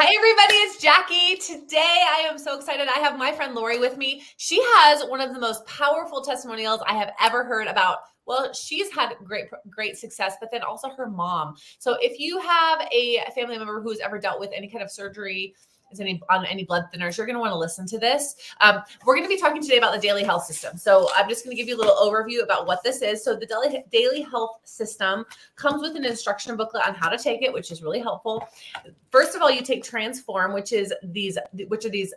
Hi, everybody. It's Jackie. Today, I am so excited. I have my friend Lori with me. She has one of the most powerful testimonials I have ever heard about. Well, she's had great success, but then also her mom. So if you have a family member who's ever dealt with any kind of surgery, on any blood thinners, you're going to want to listen to this. We're going to be talking today about the daily health system. So I'm just going to give you a little overview about what this is. So the daily health system comes with an instruction booklet on how to take it, which is really helpful. First of all, you take Transform, which are these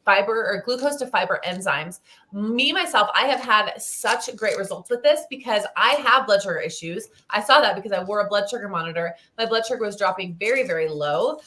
fiber or glucose to fiber enzymes. Myself, I have had such great results with this because I have blood sugar issues. I saw that because I wore a blood sugar monitor. My blood sugar was dropping very, very low.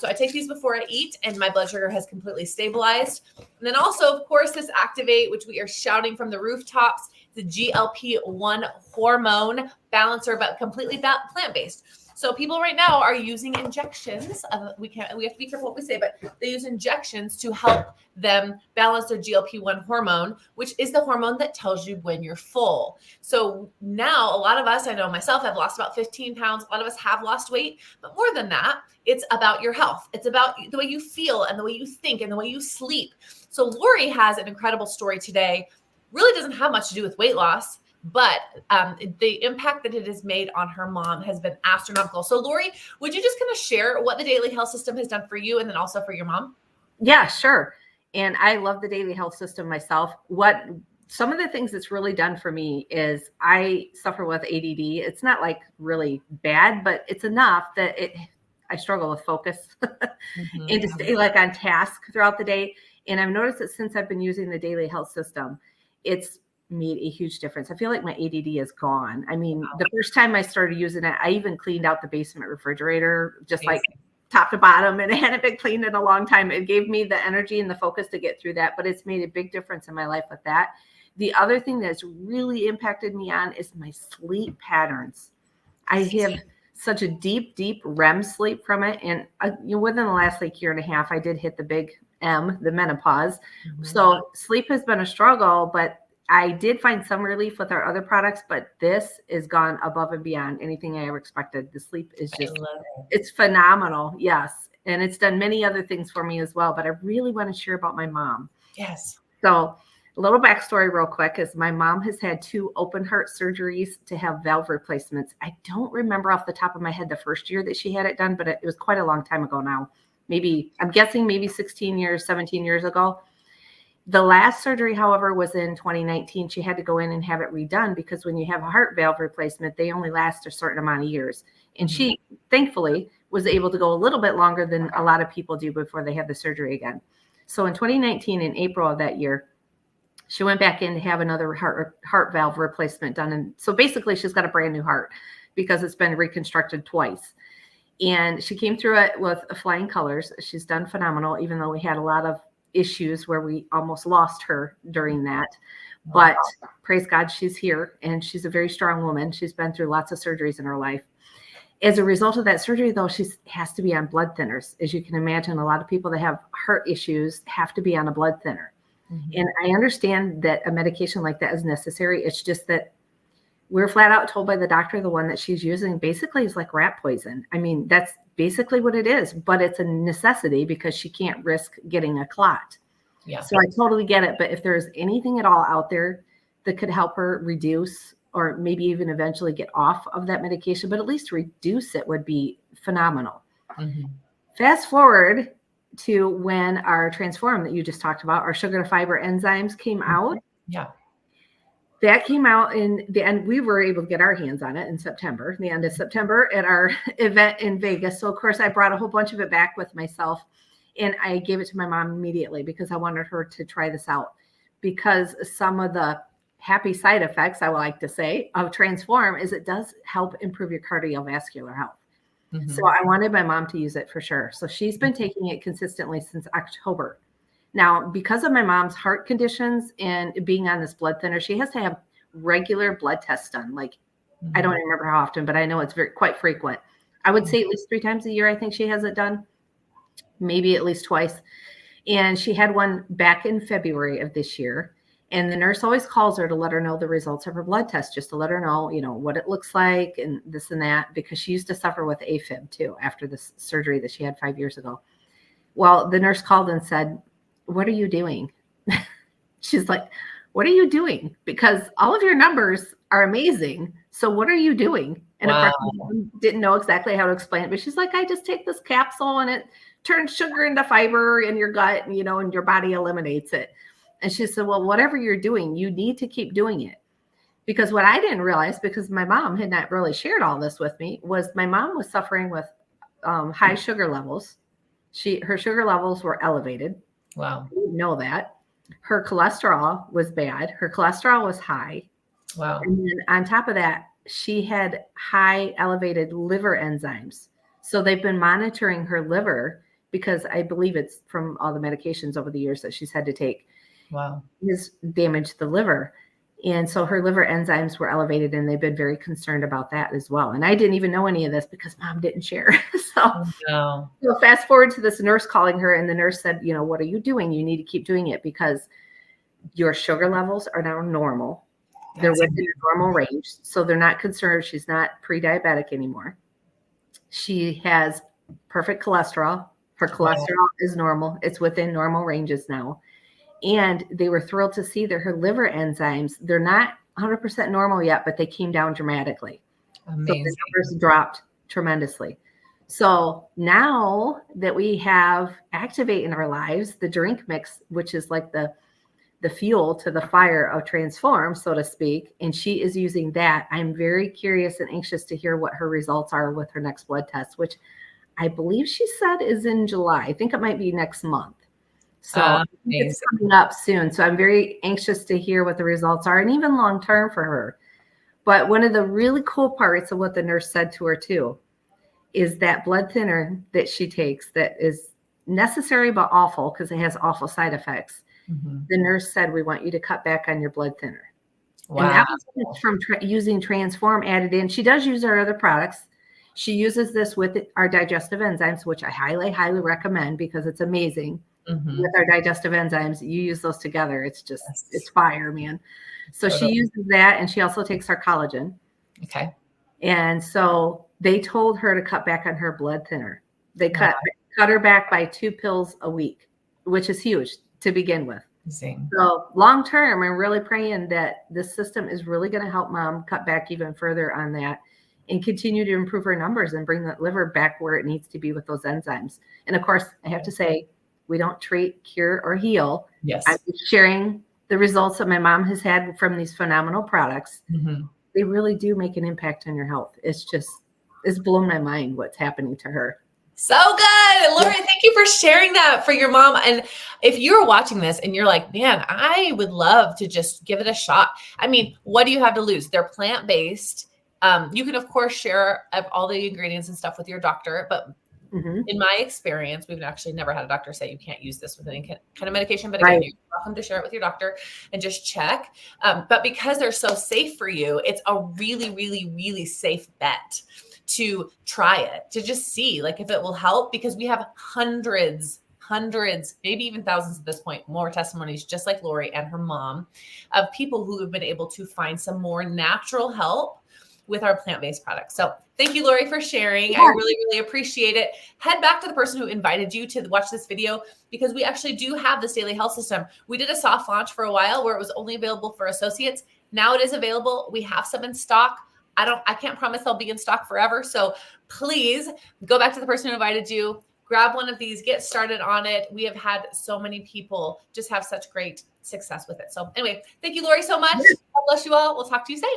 So I take these before I eat and my blood sugar has completely stabilized. And then also, of course, this Activate, which we are shouting from the rooftops, the GLP-1 hormone balancer, but completely plant-based. So people right now are using injections. We have to be careful what we say, but they use injections to help them balance their GLP-1 hormone, which is the hormone that tells you when you're full. So now a lot of us, I know myself, have lost about 15 pounds. A lot of us have lost weight, but more than that, it's about your health. It's about the way you feel and the way you think and the way you sleep. So Lori has an incredible story today. Really doesn't have much to do with weight loss, but the impact that it has made on her mom has been astronomical. So Lori, would you just kind of share what the daily health system has done for you and then also for your mom? Yeah, sure. And I love the daily health system myself. Some of the things it's really done for me is I suffer with ADD. It's not like really bad, but it's enough that I struggle with focus and to stay like on task throughout the day. And I've noticed that since I've been using the daily health system, it's made a huge difference. I feel like my ADD is gone. I mean, the first time I started using it, I even cleaned out the basement refrigerator, just like top to bottom, and it hadn't been cleaned in a long time. It gave me the energy and the focus to get through that, but it's made a big difference in my life with that. The other thing that's really impacted me on is my sleep patterns. I have such a deep REM sleep from it. And within the last year and a half, I did hit the big M, the menopause. So sleep has been a struggle, but I did find some relief with our other products, but this has gone above and beyond anything I ever expected. The sleep is it's phenomenal. Yes. And it's done many other things for me as well, but I really want to share about my mom. Yes. So a little backstory real quick is my mom has had 2 open heart surgeries to have valve replacements. I don't remember off the top of my head the first year that she had it done, but it was quite a long time ago now. I'm guessing maybe 16 years, 17 years ago. The last surgery, however, was in 2019. She had to go in and have it redone because when you have a heart valve replacement, they only last a certain amount of years. And she, thankfully, was able to go a little bit longer than a lot of people do before they have the surgery again. So in 2019, in April of that year, she went back in to have another heart valve replacement done. And so basically, she's got a brand new heart because it's been reconstructed twice. And she came through it with flying colors. She's done phenomenal, even though we had a lot of issues where we almost lost her during that. But praise God, she's here and she's a very strong woman. She's been through lots of surgeries in her life. As a result of that surgery, though, she has to be on blood thinners. As you can imagine, a lot of people that have heart issues have to be on a blood thinner. And I understand that a medication like that is necessary. It's just that we're flat out told by the doctor the one that she's using basically is like rat poison. I mean, that's basically what it is, but it's a necessity because she can't risk getting a clot. Yeah. So I totally get it. But if there's anything at all out there that could help her reduce or maybe even eventually get off of that medication, but at least reduce it would be phenomenal. Fast forward to when our Transform that you just talked about, our sugar to fiber enzymes came out. Yeah. That came out in the end. We were able to get our hands on it in September, the end of September at our event in Vegas. So of course I brought a whole bunch of it back with myself and I gave it to my mom immediately because I wanted her to try this out, because some of the happy side effects, I would like to say, of Transform is it does help improve your cardiovascular health. So I wanted my mom to use it for sure. So she's been taking it consistently since October. Now, because of my mom's heart conditions and being on this blood thinner, she has to have regular blood tests done. Like, I don't remember how often, but I know it's quite frequent. I would say at least 3 times a year, I think she has it done, maybe at least twice. And she had one back in February of this year. And the nurse always calls her to let her know the results of her blood test, just to let her know, what it looks like and this and that, because she used to suffer with AFib too after the surgery that she had 5 years ago. Well, the nurse called and said, "What are you doing?" She's like, "What are you doing? Because all of your numbers are amazing. So what are you doing?" And of course, Wow. I didn't know exactly how to explain it, but she's like, "I just take this capsule and it turns sugar into fiber in your gut, and, and your body eliminates it." And she said, "Well, whatever you're doing, you need to keep doing it." Because what I didn't realize, because my mom had not really shared all this with me, was my mom was suffering with high sugar levels. Her sugar levels were elevated. Wow. I didn't know that. Her cholesterol was bad. Her cholesterol was high. Wow. And then on top of that, she had high elevated liver enzymes. So they've been monitoring her liver, because I believe it's from all the medications over the years that she's had to take, Wow. has damaged the liver. And so her liver enzymes were elevated, and they've been very concerned about that as well. And I didn't even know any of this because mom didn't share. Oh, no. So fast forward to this nurse calling her, and the nurse said, "What are you doing? You need to keep doing it because your sugar levels are now normal. They're within a normal range. So they're not concerned. She's not pre-diabetic anymore. She has perfect cholesterol. Her cholesterol is normal. It's within normal ranges now." And they were thrilled to see that her liver enzymes, they're not 100% normal yet, but they came down dramatically. Amazing. So the numbers dropped tremendously. So now that we have Activate in our lives, the drink mix, which is like the fuel to the fire of Transform, so to speak, and she is using that, I'm very curious and anxious to hear what her results are with her next blood test, which I believe she said is in July. I think it might be next month. So it's coming up soon. So I'm very anxious to hear what the results are, and even long term for her. But one of the really cool parts of what the nurse said to her too is that blood thinner that she takes that is necessary but awful because it has awful side effects. The nurse said, "We want you to cut back on your blood thinner." Wow. And that was from using Transform added in. She does use our other products. She uses this with our digestive enzymes, which I highly, highly recommend because it's amazing. With our digestive enzymes, you use those together. It's just, it's fire, man. So she uses that, and she also takes our collagen. Okay. And so they told her to cut back on her blood thinner. They cut her back by 2 pills a week, which is huge to begin with. So long term, I'm really praying that this system is really going to help mom cut back even further on that and continue to improve her numbers and bring that liver back where it needs to be with those enzymes. And of course, I have to say, we don't treat, cure, or heal. Yes. I'm sharing the results that my mom has had from these phenomenal products. They really do make an impact on your health. It's blown my mind what's happening to her. So good. Lori, thank you for sharing that for your mom. And if you're watching this and you're like, man, I would love to just give it a shot. I mean, what do you have to lose? They're plant-based. You can, of course, share all the ingredients and stuff with your doctor, but in my experience, we've actually never had a doctor say you can't use this with any kind of medication, but again, you're welcome to share it with your doctor and just check. But because they're so safe for you, it's a really, really, really safe bet to try it, to just see like if it will help, because we have hundreds, maybe even thousands at this point, more testimonies, just like Lori and her mom, of people who have been able to find some more natural help with our plant-based products. So thank you, Lori, for sharing. I really, really appreciate it. Head back to the person who invited you to watch this video, because we actually do have this daily health system. We did a soft launch for a while where it was only available for associates. Now it is available. We have some in stock. I can't promise they'll be in stock forever. So please go back to the person who invited you, grab one of these, get started on it. We have had so many people just have such great success with it. So anyway, thank you, Lori, so much. God bless you all. We'll talk to you soon.